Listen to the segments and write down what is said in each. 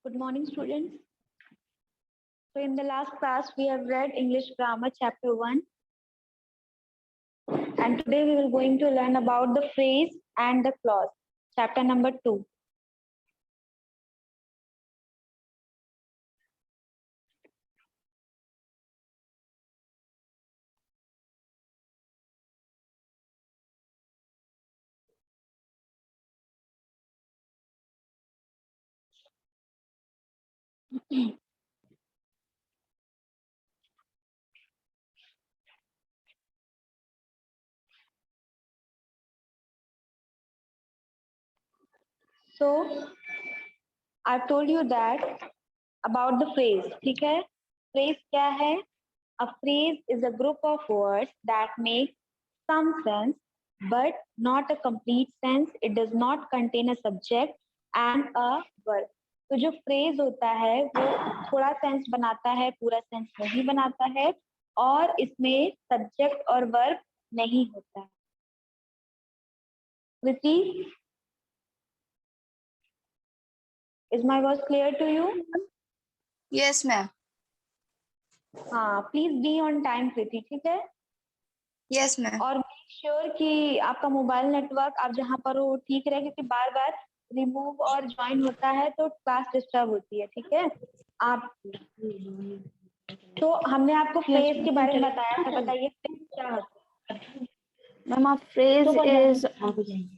Good morning, students. So in the last class, we have read English Grammar Chapter 1. And today we will going to learn about the phrase and the clause, chapter number 2. So I've told you that about the phrase, ठीक है? Phrase क्या है? A phrase is a group of words that make some sense but not a complete sense. It does not contain a subject and a verb. तो जो phrase होता है वो थोड़ा सेंस बनाता है, पूरा सेंस नहीं बनाता है और इसमें सब्जेक्ट और वर्ब नहीं होता है. कृति, is my voice clear to you? Yes, ma'am. हाँ, प्लीज बी ऑन टाइम कृति, ठीक है? Yes, ma'am. और मेक श्योर कि आपका मोबाइल नेटवर्क आप जहाँ पर हो ठीक रहे, क्योंकि बार बार रिमूव और ज्वाइन होता है तो क्लास डिस्टर्ब होती है, ठीक है? आप तो हमने आपको फ्रेज के बारे में बताया था, बताइए फ्रेज क्या होता है? Ma'am, a phrase is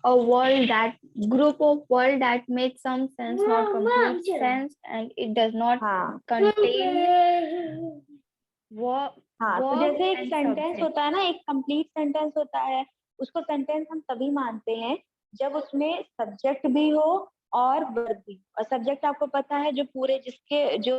a word that group of word that make some sense, not complete sense, and it does not हाँ contain verb. हाँ, तो जैसे एक सेंटेंस होता है ना, एक कंप्लीट सेंटेंस होता है, उसको सेंटेंस हम तभी मानते हैं जब उसमें सब्जेक्ट भी हो और वर्ब भी. और सब्जेक्ट आपको पता है जो पूरे जिसके जो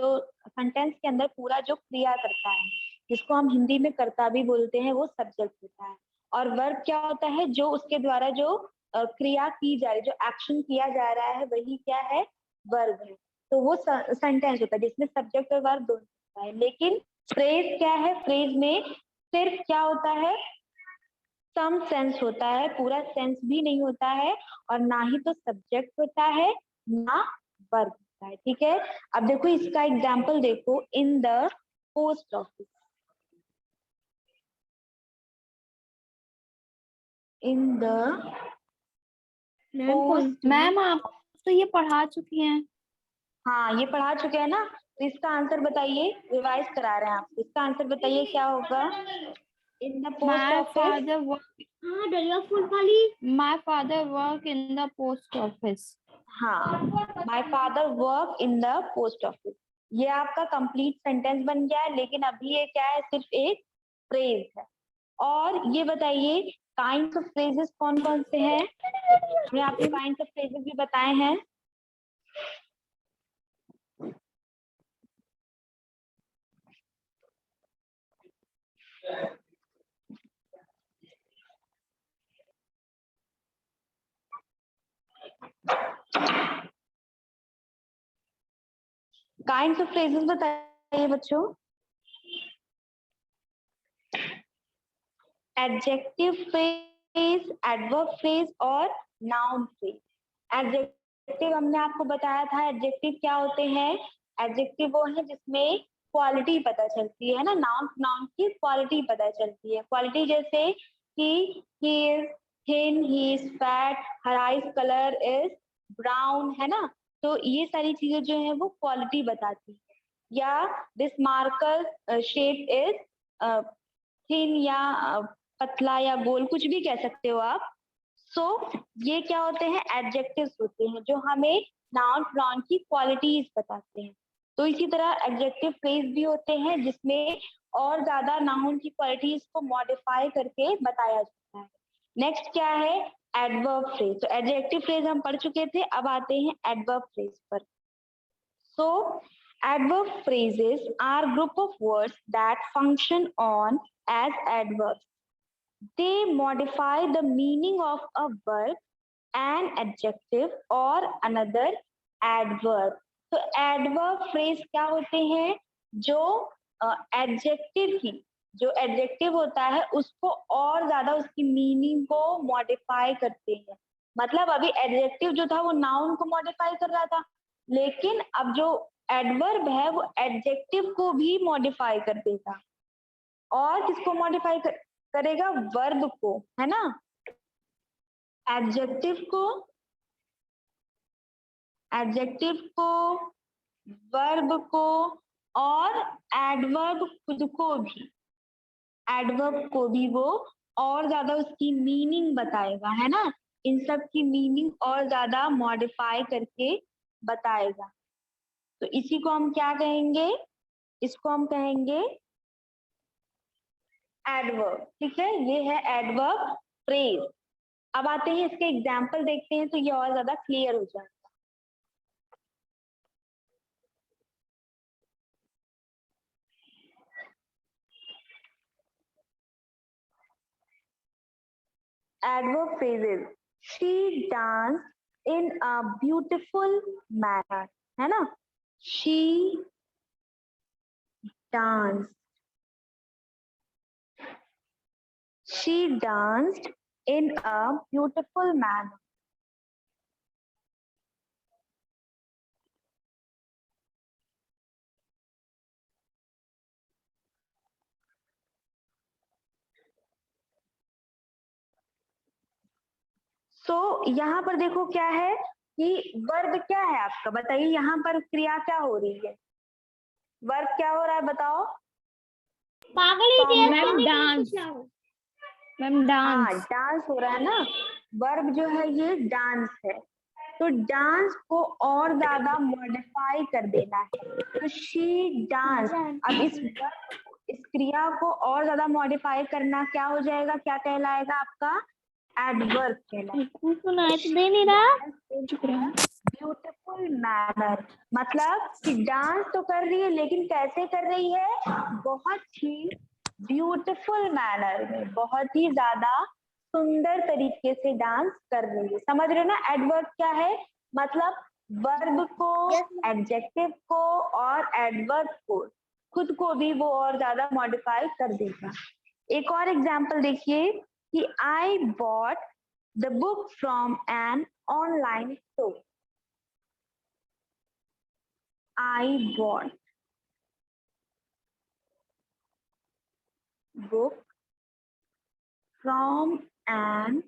सेंटेंस के अंदर पूरा जो क्रिया करता है, जिसको हम हिंदी में कर्ता भी बोलते हैं, वो सब्जेक्ट होता है. और वर्ब क्या होता है? जो उसके द्वारा जो क्रिया की जा रही, जो एक्शन किया जा रहा है, वही क्या है? वर्ब है. तो वो सेंटेंस होता है जिसमें सब्जेक्ट और वर्ब दोनों होता है. लेकिन फ्रेज क्या है? फ्रेज में सिर्फ क्या होता है? सम सेंस होता है, पूरा सेंस भी नहीं होता है और ना ही तो सब्जेक्ट होता है ना वर्ब होता है, ठीक है? अब देखो इसका एग्जांपल देखो, in the post office. In the post. Ma'am आप तो ये पढ़ा चुकी हैं. हाँ, ये पढ़ा चुके हैं ना. तो इसका आंसर बताइए, रिवाइज करा रहे हैं आपको. इसका आंसर बताइए क्या होगा? In the post office. My father work in the post office. हाँ, my father work in the post office. ये आपका कंप्लीट सेंटेंस बन गया है, लेकिन अभी ये क्या है? सिर्फ एक फ्रेज है. और ये बताइए काइंड्स ऑफ फ्रेजेस कौन कौन से हैं? हमने आपको काइंड्स ऑफ फ्रेजेस भी बताए हैं. काइंड्स ऑफ फ्रेजेस बताइए बच्चों. एडजेक्टिव फ्रेज, एडवर्ब फ्रेज और नाउन फ्रेज. एडजेक्टिव हमने आपको बताया था. एडजेक्टिव क्या होते हैं? एडजेक्टिव वो है जिसमें क्वालिटी पता चलती है ना. नाउन, नाउन की क्वालिटी पता चलती है. क्वालिटी जैसे कि he is thin, he is fat, her eyes colour is brown, है ना. तो ये सारी चीजें जो है वो क्वालिटी बताती है. या this marker shape is thin या पतला या गोल, कुछ भी कह सकते हो आप. सो ये क्या होते हैं? एडजेक्टिव्स होते हैं जो हमें नाउन प्रोनाउन की क्वालिटीज बताते हैं. तो इसी तरह एडजेक्टिव फ्रेज भी होते हैं जिसमें और ज्यादा नाउन की क्वालिटीज को मॉडिफाई करके बताया जाता है. नेक्स्ट क्या है? Adverb phrase. तो एडजेक्टिव फ्रेज हम पढ़ चुके थे, अब आते हैं एडवर्ब फ्रेज पर. So adverb phrases are group of words that function on as adverbs. They modify the meaning of a verb, an adjective or another adverb. तो adverb phrase क्या होते हैं? जो adjective की, जो adjective होता है उसको और ज्यादा उसकी मीनिंग को मॉडिफाई करते हैं. मतलब अभी adjective जो था वो noun को मॉडिफाई कर रहा था, लेकिन अब जो एडवर्ब है वो एडजेक्टिव को भी मॉडिफाई कर देगा। और किसको मॉडिफाई करेगा? वर्ब को, है ना। एडजेक्टिव को, वर्ब को और एडवर्ब खुद को भी, एडवर्ब को भी वो और ज्यादा उसकी मीनिंग बताएगा, है ना। इन सब की मीनिंग और ज्यादा मॉडिफाई करके बताएगा। तो इसी को हम क्या कहेंगे? इसको हम कहेंगे एडवर्ब। ठीक है, ये है एडवर्ब फ्रेज। अब आते हैं इसके एग्जाम्पल देखते हैं तो ये और ज्यादा क्लियर हो जाएगा। Adverb phrases. She danced in a beautiful manner, है ना। She danced. She danced in a beautiful manner. So यहाँ पर देखो क्या है कि वर्ब क्या है आपका, बताइए। यहाँ पर क्रिया क्या हो रही है? वर्ब क्या हो रहा है बताओ? Ma'am dance. मैम हाँ, डांस। डांस हो रहा है ना। वर्ब जो है ये डांस है, तो डांस को और ज्यादा मॉडिफाई कर देना है, तो शी डांस। अब इस वर्ब को, इस क्रिया को और ज्यादा मॉडिफाई करना क्या हो जाएगा, क्या कहलाएगा आपका? एडवर्ब कहलाएगा। ब्यूटीफुल मैनर, मतलब कि डांस तो कर रही है लेकिन कैसे कर रही है? बहुत ही ब्यूटीफुल मैनर में, बहुत ही ज्यादा सुंदर तरीके से डांस कर रही है। समझ रहे हो ना एडवर्ब क्या है? मतलब वर्ब को, एडजेक्टिव को और एडवर्ब को खुद को भी वो और ज्यादा मॉडिफाई कर देगा। एक और एग्जांपल देखिए कि I bought the book from an online store. I bought book from an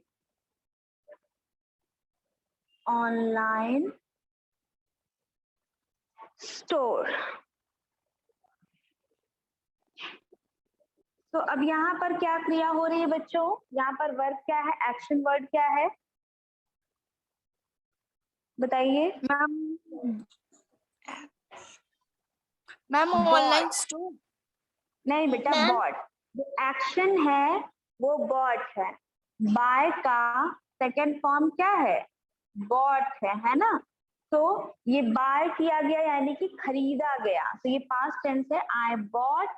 online store. तो अब यहाँ पर क्या क्रिया हो रही है बच्चों? यहाँ पर वर्ब क्या है, एक्शन वर्ड क्या है, बताइए। Ma'am online store. नहीं बेटा, बॉट। जो एक्शन है वो बॉट है। बाय का सेकेंड फॉर्म क्या है? बॉट है ना। तो ये बाय किया गया यानी कि खरीदा गया, तो ये पास्ट टेंस है। I bought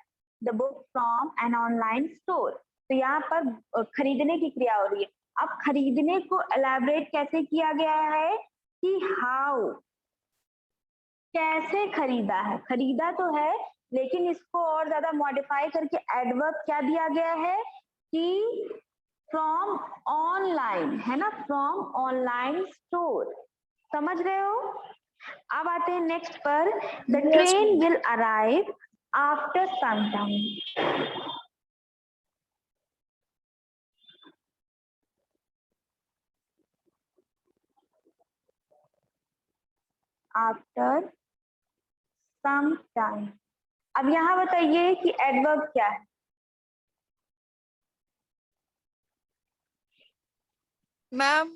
the book from an online store. तो यहाँ पर खरीदने की क्रिया हो रही है। अब खरीदने को एलैबोरेट कैसे किया गया है कि हाउ, कैसे खरीदा है। खरीदा तो है लेकिन इसको और ज्यादा मॉडिफाई करके एडवर्ब क्या दिया गया है कि फ्रॉम ऑनलाइन, है ना, फ्रॉम ऑनलाइन स्टोर। समझ रहे हो? अब आते हैं नेक्स्ट पर। The train will arrive after some time. After some time. अब यहाँ बताइए कि एडवर्ब क्या है? मैम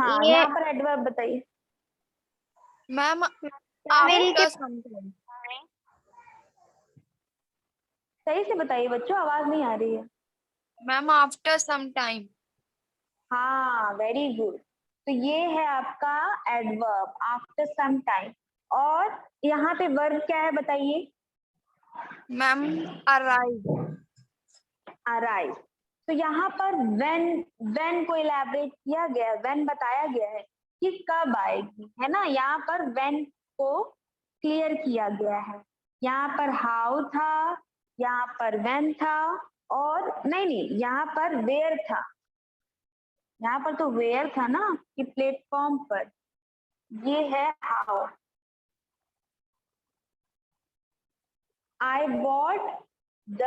हाँ, ये यहाँ पर एडवर्ब बताइए। मैम सही से बताइए बच्चों, आवाज नहीं आ रही है। Ma'am after some time. हाँ, वेरी गुड। तो ये है आपका एडवर्ब आफ्टर सम टाइम। और यहाँ पे वर्ब क्या है बताइए? Ma'am arrive. अराइव। तो यहाँ पर व्हेन को इलैबोरेट किया गया, व्हेन बताया गया है कि कब आएगी, है ना। यहाँ पर व्हेन को क्लियर किया गया है। यहाँ पर हाउ था, यहाँ पर व्हेन था, और नहीं, यहाँ पर वेयर था। यहाँ पर तो वेयर था ना कि प्लेटफॉर्म पर, ये है how. I bought the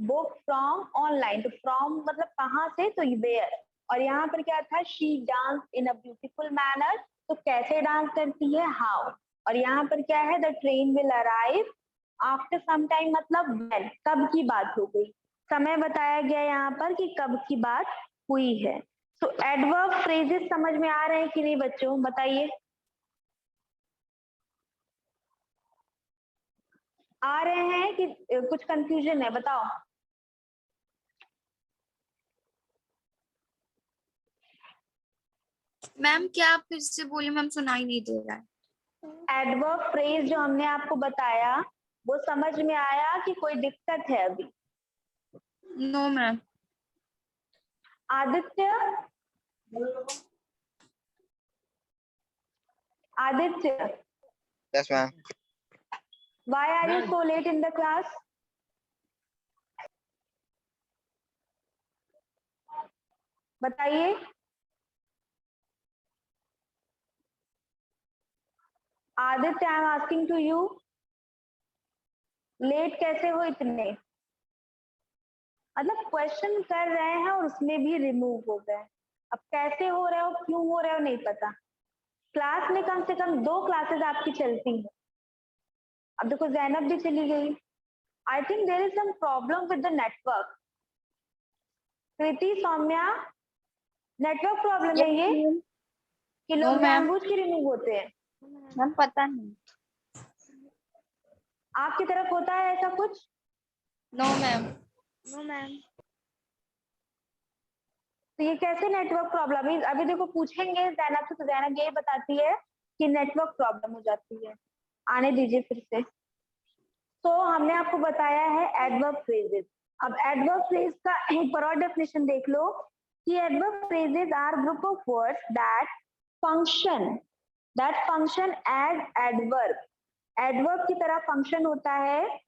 book from online, तो फ्रॉम मतलब कहाँ से, तो वेयर। और यहाँ पर क्या था, she dance in a beautiful manner, तो कैसे डांस करती है, हाउ। और यहाँ पर क्या है, the train will arrive after some time, मतलब व्हेन, कब की बात हो गई, समय बताया गया यहाँ पर कि कब की बात हुई है। तो एडवर्ब फ्रेजेस समझ में आ रहे हैं कि नहीं बच्चों, बताइए। आ रहे हैं कि कुछ कंफ्यूजन है, बताओ। मैम क्या आप फिर से बोलिए, मैम सुनाई नहीं दे रहा है। एडवर्ब फ्रेज जो हमने आपको बताया वो समझ में आया कि कोई दिक्कत है अभी? No ma'am. Aditya, Aditya, Yes, ma'am. why are you so late in the class? बताइए। Aditya, I am asking to you, late कैसे हो इतने? मतलब क्वेश्चन कर रहे हैं और उसमें भी रिमूव हो गए। अब कैसे हो रहे हो, क्यों हो रहे हो, नहीं पता। क्लास में कम से कम 2 क्लासेस आपकी चलती हैं। अब देखो जैनब भी चली गई। I think there is some problem with the network. Kriti, Saumya, network problem है ये कि लोग जानबूझ के रिमूव होते हैं? मैम पता नहीं। आपकी तरफ होता है ऐसा कुछ? No ma'am. No ma'am. तो ये कैसे नेटवर्क प्रॉब्लम है? अभी देखो पूछेंगे जैनब से, तो जैनब ये बताती है कि नेटवर्क प्रॉब्लम हो जाती है। आने दीजिए फिर से। तो हमने आपको बताया है एडवर्ब फ्रेजेस। अब एडवर्ब फ्रेज का एक और डेफिनेशन देख लो कि adverb phrases are group of words that function as adverb. Adverb की तरह फंक्शन होता है।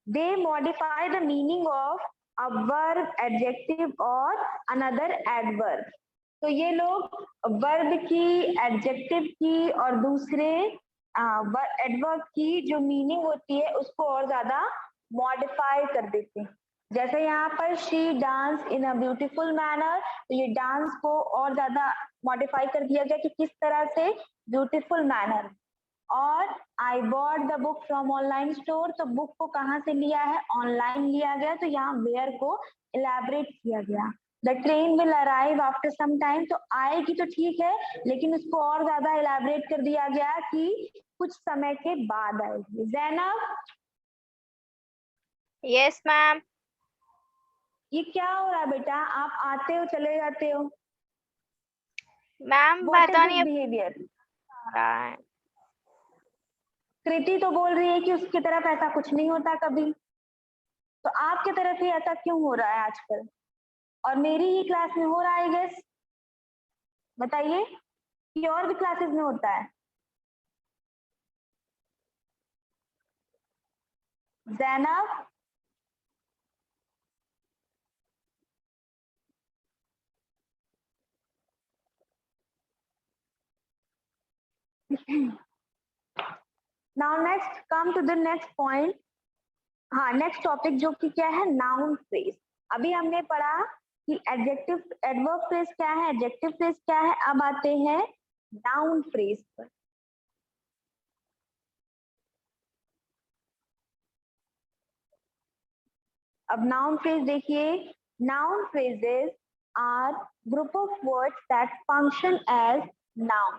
They modify the meaning of a verb, adjective और अनदर एडवर्ब। तो ये लोग वर्ब की, एडजेक्टिव की और दूसरे एडवर्ब की जो मीनिंग होती है उसको और ज्यादा मॉडिफाई कर देते हैं। जैसे यहाँ पर she dance in a beautiful manner, तो ये डांस को और ज्यादा मॉडिफाई कर दिया गया कि किस तरह से, ब्यूटीफुल मैनर। और I bought the book from online store, तो बुक को कहाँ से लिया है, ऑनलाइन लिया गया, तो यहाँ वेयर को इलेबरेट किया गया। The train will arrive after some time, तो आएगी तो ठीक है लेकिन उसको और ज्यादा इलेबरेट कर दिया गया कि कुछ समय के बाद आएगी। Zainab, yes ma'am. ये क्या हो रहा है बेटा, आप आते हो चले जाते हो? मैम व्हाट इज पता दिस नहीं बिहेवियर? आ रहा है। कृति तो बोल रही है कि उसकी तरफ ऐसा कुछ नहीं होता कभी, तो आपकी तरफ ही ऐसा क्यों हो रहा है आजकल? और मेरी ही क्लास में हो रहा है गेस, बताइए कि और भी क्लासेस में होता है? Zainab, now next come to the next point. हाँ, नेक्स्ट टॉपिक जो कि क्या है, नाउन फ्रेज। अभी हमने पढ़ा कि एडजेक्टिव, एडवर्ब फ्रेज क्या है, एडजेक्टिव फ्रेज क्या है। अब आते हैं नाउन फ्रेज पर। अब नाउन फ्रेज देखिए, noun phrases are group of words that function as noun.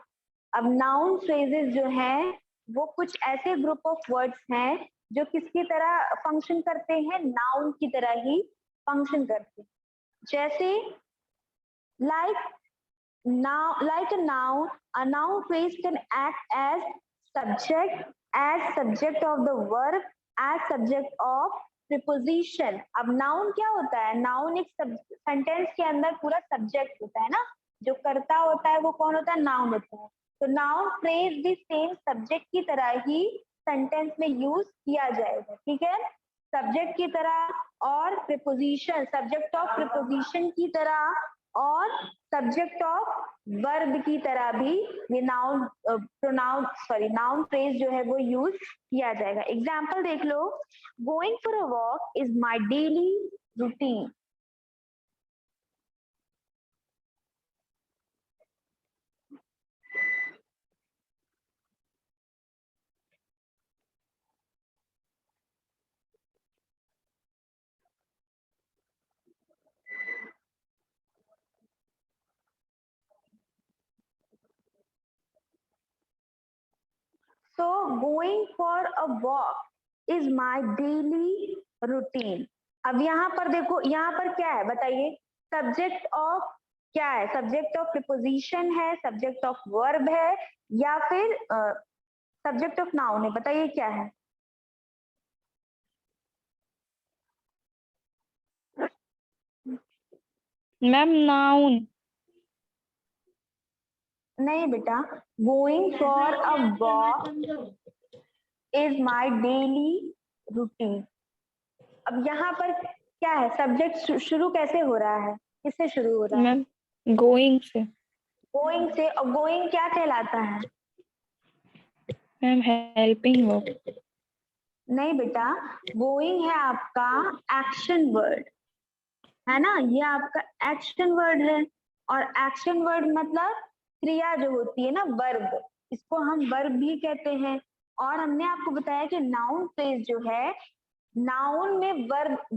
अब नाउन फ्रेजेस जो हैं वो कुछ ऐसे ग्रुप ऑफ वर्ड्स हैं जो किसकी तरह फंक्शन करते हैं, नाउन की तरह ही फंक्शन करते हैं। जैसे like now, like a noun phrase can act as subject of the verb, as subject of preposition। अब नाउन क्या होता है, नाउन एक सेंटेंस के अंदर पूरा सब्जेक्ट होता है ना, जो करता होता है वो कौन होता है, नाउन होता है। तो नाउन फ्रेज भी सेम सब्जेक्ट की तरह ही सेंटेंस में यूज किया जाएगा, ठीक है, सब्जेक्ट की तरह और प्रिपोजिशन, सब्जेक्ट ऑफ प्रिपोजिशन की तरह और सब्जेक्ट ऑफ वर्ब की तरह भी ये नाउन नाउन फ्रेज जो है वो यूज किया जाएगा। एग्जाम्पल देख लो, going for a walk is my daily routine. So going for a walk is my daily routine। अब यहाँ पर देखो, यहाँ पर क्या है बताइए, सब्जेक्ट ऑफ क्या है, सब्जेक्ट ऑफ प्रीपोजिशन है, सब्जेक्ट ऑफ वर्ब है, या फिर सब्जेक्ट ऑफ नाउन है, बताइए क्या है। Ma'am noun. नहीं बेटा, going for a walk is my daily routine. अब यहाँ पर क्या है, सब्जेक्ट शुरू कैसे हो रहा है, किससे शुरू हो रहा है, मैम गोइंग से। गोइंग से। और गोइंग क्या कहलाता है, मैम हेल्पिंग वर्ब। नहीं बेटा, गोइंग है आपका एक्शन वर्ड, है ना, ये आपका एक्शन वर्ड है। और एक्शन वर्ड मतलब क्रिया जो होती है ना, वर्ब, इसको हम वर्ब भी कहते हैं। और हमने आपको बताया कि नाउन फ्रेज जो है, नाउन में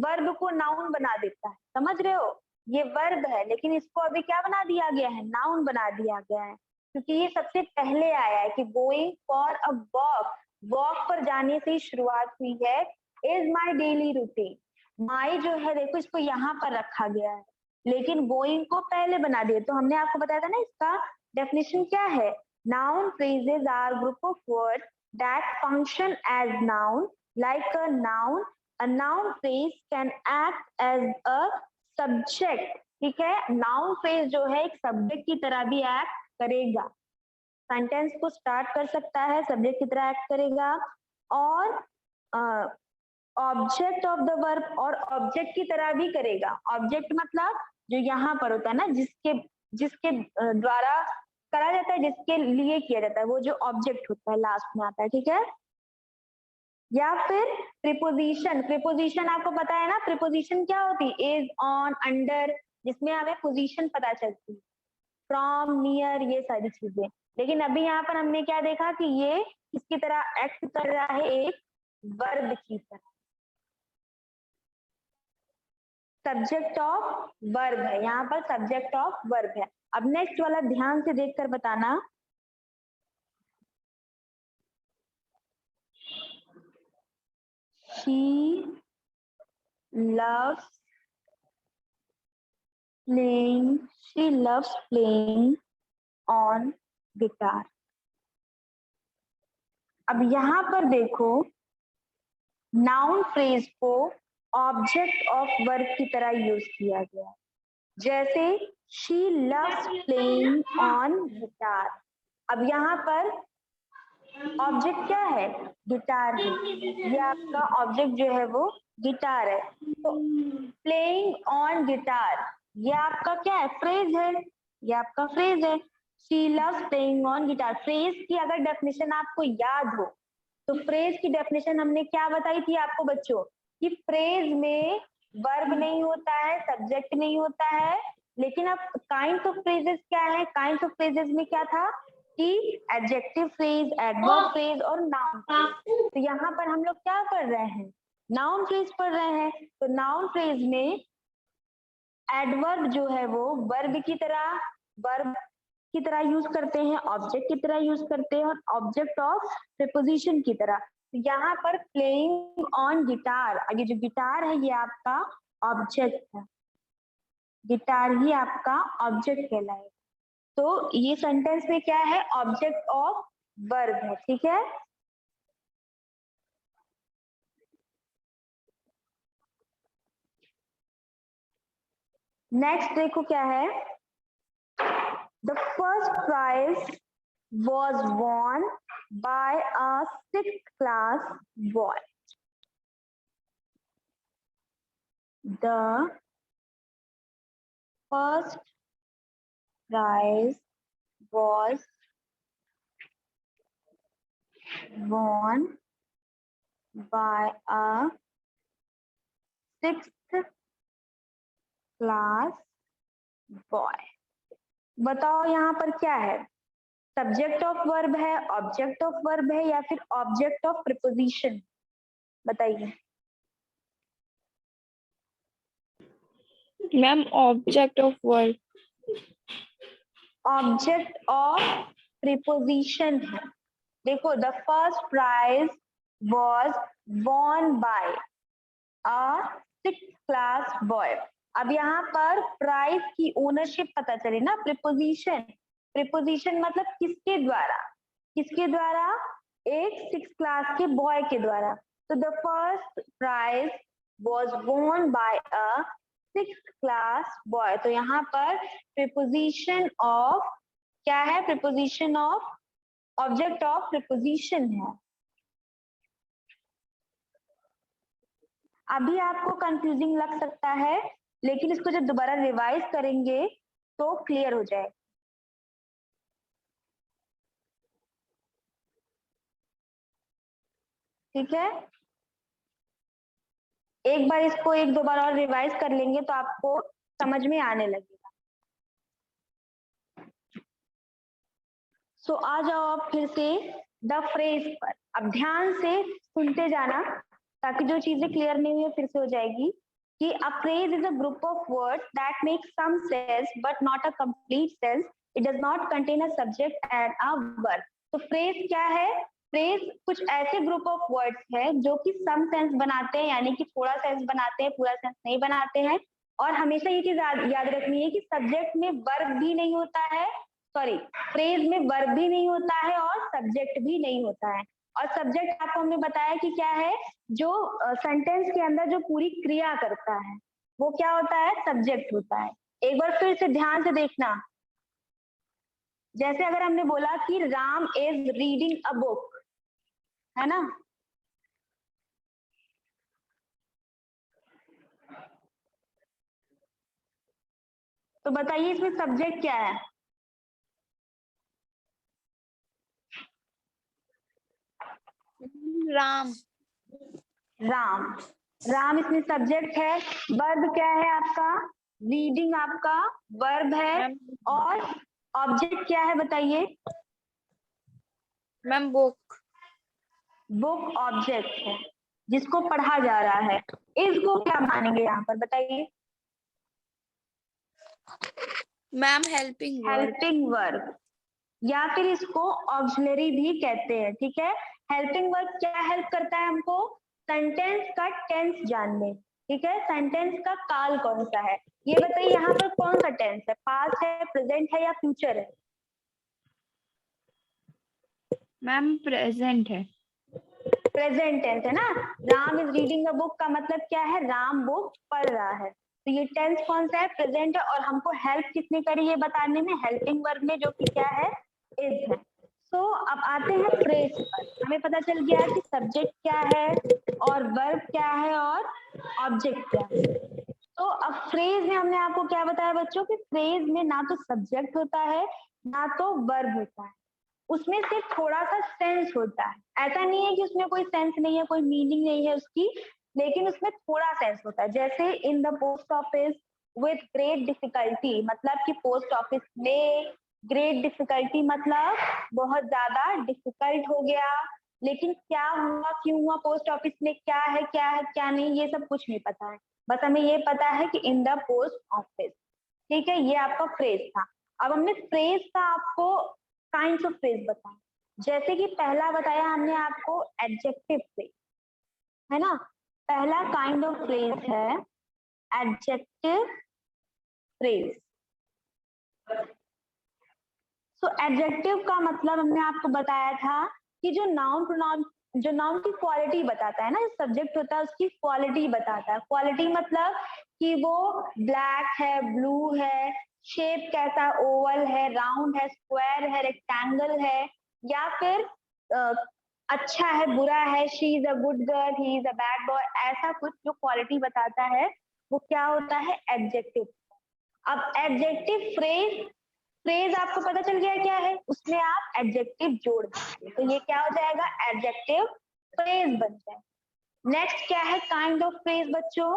वर्ब को नाउन बना देता है, समझ रहे हो, ये वर्ब है लेकिन इसको अभी क्या बना दिया गया है, नाउन बना दिया गया है, क्योंकि ये सबसे पहले आया है कि going for a walk, walk पर जाने से ही शुरुआत हुई है। इज माई डेली रूटीन, माई जो है देखो इसको यहाँ पर रखा गया है, लेकिन गोइंग को पहले बना दिया। तो हमने आपको बताया था ना, इसका डेफिनेशन क्या है, noun phrases are group of word that function as noun like a noun phrase can act as a subject। ठीक है, नाउन फ्रेज जो है एक सब्जेक्ट की तरह भी एक्ट करेगा, सेंटेंस को स्टार्ट कर सकता है, सब्जेक्ट की तरह एक्ट करेगा, और ऑब्जेक्ट ऑफ द वर्ब, और ऑब्जेक्ट की तरह भी करेगा। ऑब्जेक्ट मतलब जो यहाँ पर होता है ना, जिसके जिसके द्वारा करा जाता है, जिसके लिए किया जाता है, वो जो ऑब्जेक्ट होता है लास्ट में आता है, ठीक है। या फिर प्रीपोजिशन, प्रीपोजिशन आपको पता है ना, प्रीपोजिशन क्या होती है, इज, ऑन, अंडर, जिसमें हमें पोजीशन पता चलती है, फ्रॉम, नियर, ये सारी चीजें। लेकिन अभी यहाँ पर हमने क्या देखा कि ये किसकी तरह एक्ट कर रहा है, एक वर्ब की तरह, सब्जेक्ट ऑफ वर्ब है, यहाँ पर सब्जेक्ट ऑफ वर्ब है। अब नेक्स्ट वाला ध्यान से देखकर बताना, she loves she loves playing on guitar। अब यहाँ पर देखो, नाउन फ्रेज को ऑब्जेक्ट ऑफ वर्ब की तरह यूज किया गया, जैसे she loves playing on guitar। अब यहाँ पर ऑब्जेक्ट क्या है, गिटार है, ये आपका ऑब्जेक्ट जो है वो गिटार है। तो प्लेइंग ऑन गिटार, ये आपका क्या है, फ्रेज है, ये आपका फ्रेज है। She loves playing on guitar, phrase की अगर डेफिनेशन आपको याद हो, तो फ्रेज की डेफिनेशन हमने क्या बताई थी आपको बच्चों, कि फ्रेज में वर्ब नहीं होता है, सब्जेक्ट नहीं होता है, लेकिन अब काइंड ऑफ फ्रेजेस क्या है, काइंड ऑफ फ्रेजेस में क्या था कि एडजेक्टिव फ्रेज, एडवर्ब फ्रेज और नाउन फ्रेज। तो यहाँ पर हम लोग क्या पढ़ रहे हैं, नाउन फ्रेज पढ़ रहे हैं। तो नाउन फ्रेज में एडवर्ब जो है वो वर्ब की तरह यूज करते हैं, ऑब्जेक्ट की तरह यूज करते हैं, और ऑब्जेक्ट ऑफ प्रीपोजिशन की तरह। तो यहाँ पर प्लेइंग ऑन गिटार, ये जो गिटार है ये आपका ऑब्जेक्ट है, गिटार ही आपका ऑब्जेक्ट कहलाएगा। तो ये सेंटेंस में क्या है, ऑब्जेक्ट ऑफ वर्ब है, ठीक है। नेक्स्ट देखो क्या है, the first prize was won by a 6th class boy। The first prize was won by a 6th class boy। बताओ यहाँ पर क्या है, सब्जेक्ट ऑफ वर्ब है, ऑब्जेक्ट ऑफ वर्ब है, या फिर ऑब्जेक्ट ऑफ प्रीपोजिशन? बताइए। Ma'am object of verb. Object of preposition है। देखो, the first prize was won by a 6th class boy. अब यहाँ पर प्राइज की ओनरशिप पता चले ना, प्रीपोजिशन। प्रीपोजिशन मतलब किसके द्वारा, किसके द्वारा? एक 6th क्लास के बॉय के द्वारा। तो the first prize was won by a 6th class boy. तो यहाँ पर प्रीपोजिशन ऑफ क्या है? Preposition of object of preposition है। अभी आपको कंफ्यूजिंग लग सकता है, लेकिन इसको जब दोबारा रिवाइज करेंगे तो क्लियर हो जाए। ठीक है, एक बार इसको एक दो बार और रिवाइज कर लेंगे तो आपको समझ में आने लगेगा। सो आ जाओ अब फिर से द फ्रेज पर। अब ध्यान से सुनते जाना ताकि जो चीजें क्लियर नहीं हुई फिर से हो जाएगी। कि a phrase is a group of words that make some sense but not a complete sense. It does not contain a subject and a verb. तो phrase क्या है? phrase कुछ ऐसे group of words है जो कि some sense बनाते हैं, यानी कि थोड़ा सेंस बनाते हैं, पूरा सेंस नहीं बनाते हैं। और हमेशा ये चीज याद रखनी है कि सब्जेक्ट में वर्ब भी नहीं होता है, सॉरी, फ्रेज में वर्ब भी नहीं होता है और सब्जेक्ट भी नहीं होता है। और सब्जेक्ट आपको हमने बताया कि क्या है, जो सेंटेंस के अंदर जो पूरी क्रिया करता है वो क्या होता है? सब्जेक्ट होता है। एक बार फिर से ध्यान से देखना, जैसे अगर हमने बोला कि Ram is reading a book, है ना, तो बताइए इसमें सब्जेक्ट क्या है? राम। राम, राम इसमें सब्जेक्ट है। वर्ब क्या है आपका? रीडिंग आपका वर्ब है। और ऑब्जेक्ट क्या है बताइए? Ma'am book. बुक ऑब्जेक्ट है जिसको पढ़ा जा रहा है। इसको क्या मानेंगे यहाँ पर बताइए? Ma'am helping verb. Helping verb, या फिर इसको ऑक्सिलरी भी कहते हैं। ठीक है, हेल्पिंग वर्ब क्या हेल्प करता है हमको? सेंटेंस का टेंस जानने। ठीक है, सेंटेंस का काल कौन सा है ये बताइए। यहाँ पर कौन सा टेंस है? पास्ट है, प्रेजेंट है, या फ्यूचर है? मैम प्रेजेंट है। प्रेजेंट टेंस है ना। Ram is reading a book का मतलब क्या है? राम बुक पढ़ रहा है। तो ये टेंस कौन सा है? प्रेजेंट है। और हमको हेल्प किसने करी ये बताने में? हेल्पिंग वर्ब में, जो कि क्या है? इज है। तो अब आते हैं फ्रेज पर। हमें पता चल गया कि सब्जेक्ट क्या है और वर्ब क्या है और ऑब्जेक्ट क्या है। तो अब फ्रेज में हमने आपको क्या बताया बच्चों कि फ्रेज में ना तो सब्जेक्ट होता है ना तो वर्ब होता है, उसमें सिर्फ थोड़ा सा सेंस होता है। ऐसा नहीं है कि उसमें कोई सेंस नहीं है, कोई मीनिंग नहीं है उसकी, लेकिन उसमें थोड़ा सेंस होता है। जैसे in the post office with great difficulty, मतलब कि पोस्ट ऑफिस में ग्रेट डिफिकल्टी मतलब बहुत ज्यादा डिफिकल्ट हो गया। लेकिन क्या हुआ, क्यों हुआ, पोस्ट ऑफिस में क्या है क्या नहीं, ये सब कुछ नहीं पता है। बस हमें ये पता है कि इन द पोस्ट ऑफिस। ठीक है, ये आपका फ्रेज था। अब हमने फ्रेज का आपको काइंड्स ऑफ फ्रेज बताए। जैसे कि पहला बताया हमने आपको एडजेक्टिव फ्रेज, है ना। पहला काइंड ऑफ फ्रेज है एडजेक्टिव फ्रेज। सो एडजेक्टिव का मतलब हमने आपको बताया था कि जो नाउन की क्वालिटी बताता है ना, जो सब्जेक्ट होता है उसकी क्वालिटी बताता है। क्वालिटी मतलब कि वो ब्लैक है, ब्लू है, शेप कैसा, ओवल है, राउंड है, स्क्वायर है, रेक्टेंगल है, या फिर अच्छा है, बुरा है, she is a good girl, he is a bad boy, ऐसा कुछ जो क्वालिटी बताता है वो क्या होता है? एडजेक्टिव। अब एडजेक्टिव फ्रेज फ्रेज आपको पता चल गया क्या है, उसमें आप एडजेक्टिव जोड़ दीजिए, तो ये क्या हो जाएगा, एडजेक्टिव फ्रेज बन जाए। नेक्स्ट क्या है, काइंड ऑफ फ्रेज बच्चों,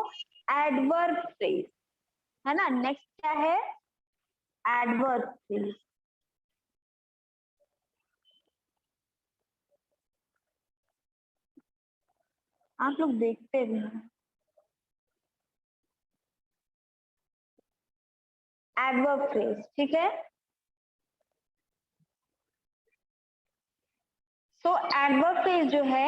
एडवर्ब फ्रेज, है ना। नेक्स्ट क्या है, एडवर्ब फ्रेज। आप लोग देखते भी हैं, एडवर्ब फ्रेज, ठीक है। तो एडवर्ब फ्रेज जो है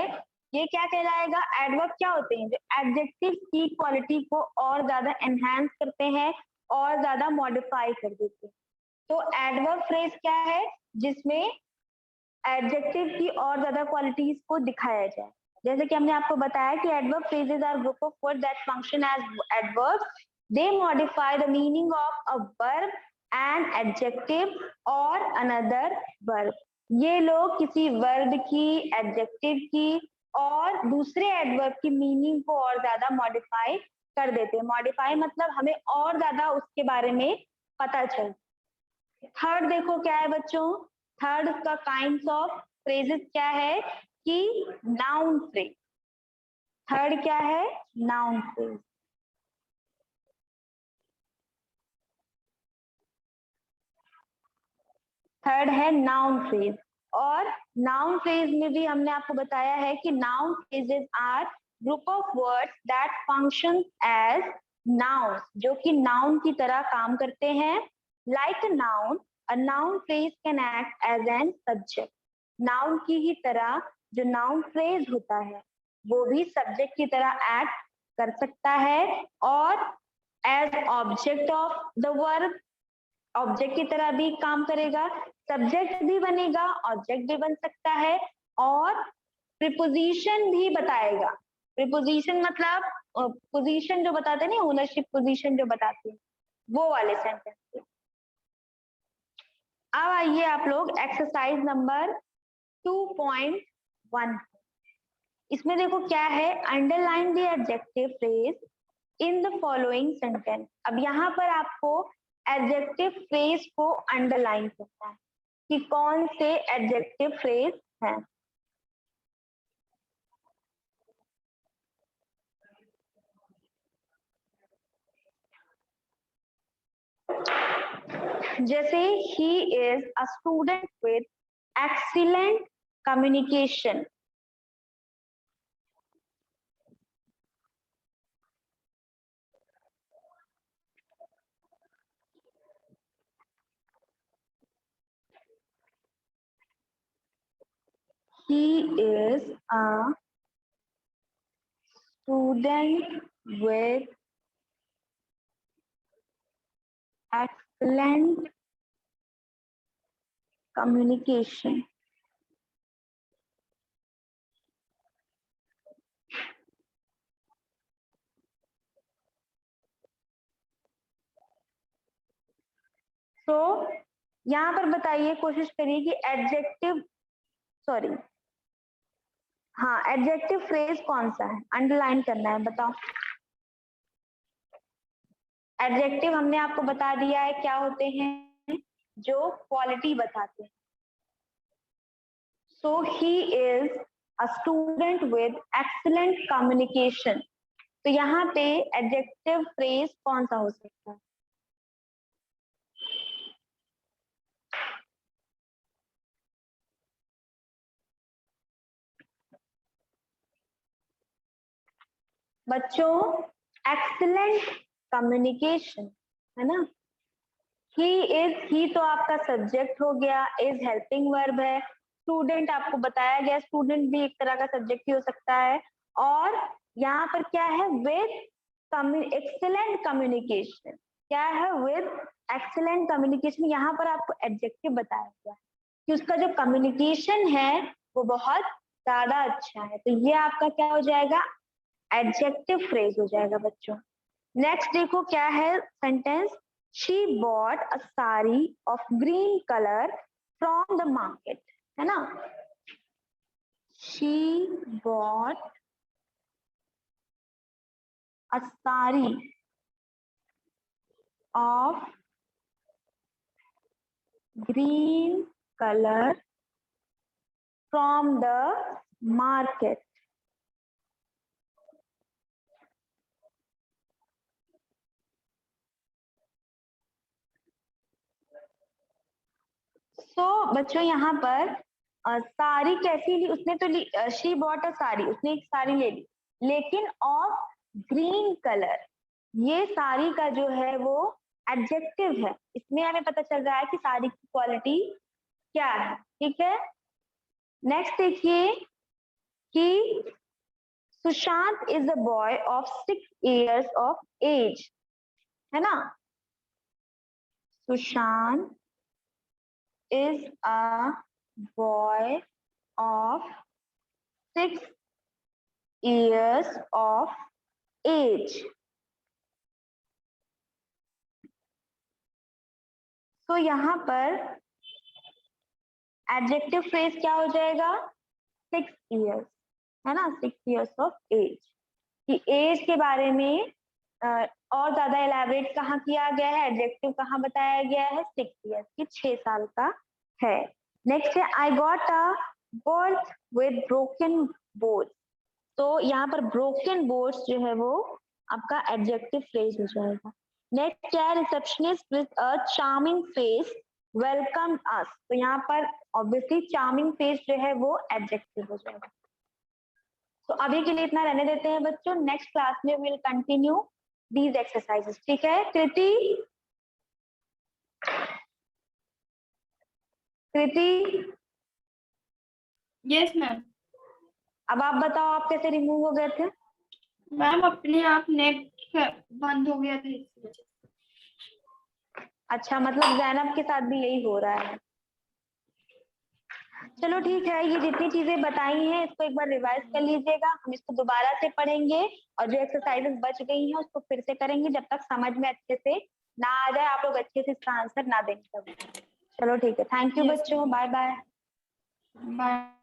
ये क्या कहलाएगा, एडवर्ब क्या होते हैं, जो एडजेक्टिव की क्वालिटी को और ज्यादा एनहांस करते हैं और ज्यादा मॉडिफाई कर देते हैं। तो एडवर्ब फ्रेज क्या है, जिसमें एडजेक्टिव की और ज्यादा क्वालिटीज को दिखाया जाए। जैसे कि हमने आपको बताया कि adverb phrases are group of word that function as adverbs, they modify the meaning of a verb and adjective और अनदर वर्ब। ये लोग किसी वर्ब की, एडजेक्टिव की और दूसरे एडवर्ब की मीनिंग को और ज्यादा मॉडिफाई कर देते हैं। मॉडिफाई मतलब हमें और ज्यादा उसके बारे में पता चल। थर्ड देखो क्या है बच्चों, थर्ड का काइंड्स ऑफ फ्रेजेस क्या है कि नाउन फ्रेज। थर्ड क्या है, नाउन फ्रेज। थर्ड है नाउन फ्रेज। और नाउन फ्रेज में भी हमने आपको बताया है कि noun phrases are group of words that function as noun, जो कि नाउन की तरह काम करते हैं। Like noun, a noun phrase can act as an subject. Noun की ही तरह जो नाउन फ्रेज होता है वो भी सब्जेक्ट की तरह एक्ट कर सकता है और as object of the verb, object की तरह भी काम करेगा, सब्जेक्ट भी बनेगा, ऑब्जेक्ट भी बन सकता है और प्रीपोजिशन भी बताएगा। प्रीपोजिशन मतलब पोजीशन जो बताते हैं ना, ओनरशिप पोजीशन जो बताते हैं, वो वाले सेंटेंस। अब आइए आप लोग एक्सरसाइज नंबर 2.1। इसमें देखो क्या है, underline the adjective phrase in the following sentence. अब यहाँ पर आपको एडजेक्टिव फ्रेज को अंडरलाइन करना है कि कौन से एडजेक्टिव फ्रेज हैं। जैसे ही is a student with excellent communication, he is a student with excellent communication. तो यहाँ पर बताइए, कोशिश करिए कि एडजेक्टिव, सॉरी, हाँ, एडजेक्टिव फ्रेज कौन सा है, अंडरलाइन करना है, बताओ। एडजेक्टिव हमने आपको बता दिया है क्या होते हैं, जो क्वालिटी बताते हैं। So he is a student with excellent communication, तो यहाँ पे एडजेक्टिव फ्रेज कौन सा हो सकता है। बच्चों, एक्सीलेंट कम्युनिकेशन, है ना। ही इज, ही तो आपका सब्जेक्ट हो गया, इज हेल्पिंग वर्ब है, स्टूडेंट आपको बताया गया, स्टूडेंट भी एक तरह का सब्जेक्ट ही हो सकता है। और यहाँ पर क्या है, विद एक्सीलेंट कम्युनिकेशन, क्या है, विद एक्सीलेंट कम्युनिकेशन। यहाँ पर आपको एडजेक्टिव बताया गया कि उसका जो कम्युनिकेशन है वो बहुत ज्यादा अच्छा है, तो ये आपका क्या हो जाएगा, एडजेक्टिव फ्रेज हो जाएगा बच्चों। नेक्स्ट देखो क्या है sentence, she bought a sari of green colour from the market, है ना। She bought a sari of green color from the market. So बच्चों यहाँ पर साड़ी कैसी ली उसने, तो ली शी बॉट अ साड़ी, उसने एक साड़ी ले ली, लेकिन ऑफ ग्रीन कलर, ये साड़ी का जो है वो एडजेक्टिव है, इसमें हमें पता चल रहा है कि साड़ी की क्वालिटी क्या है, ठीक है। नेक्स्ट देखिए कि Sushant is a boy of 6 years of age, है ना। Sushant is a boy of 6 years of age. तो यहाँ पर एडजेक्टिव फ्रेज क्या हो जाएगा, 6 years, है ना, 6 years of age, कि एज के बारे में और ज्यादा एलैबोरेट कहाँ किया गया है, एडजेक्टिव कहाँ बताया गया है, 6 years की 6 साल का है। नेक्स्ट है I got a birth with broken bones, तो यहाँ पर ब्रोकन बोन्स जो है वो आपका एडजेक्टिव फ्रेज हो जाएगा। नेक्स्ट है receptionist with a charming face welcome अस, तो यहाँ पर ऑब्वियसली चार्मिंग फेस जो है वो एडजेक्टिव हो जाएगा। तो अभी के लिए इतना रहने देते हैं बच्चों, नेक्स्ट क्लास में विल कंटिन्यू these exercises, ठीक है। कृति, कृति, यस मैम। अब आप बताओ आप कैसे रिमूव हो गए थे। मैम अपने आप नेट बंद हो गया था इस वजह से। अच्छा, मतलब जैनब के साथ भी यही हो रहा है। चलो ठीक है, ये जितनी चीजें बताई हैं इसको एक बार रिवाइज कर लीजिएगा, हम इसको दोबारा से पढ़ेंगे और जो एक्सरसाइजेस बच गई हैं उसको फिर से करेंगे जब तक समझ में अच्छे से ना आ जाए, आप लोग अच्छे से इसका आंसर ना दें तब। चलो ठीक है, थैंक यू बच्चों, बाय बाय। बाय।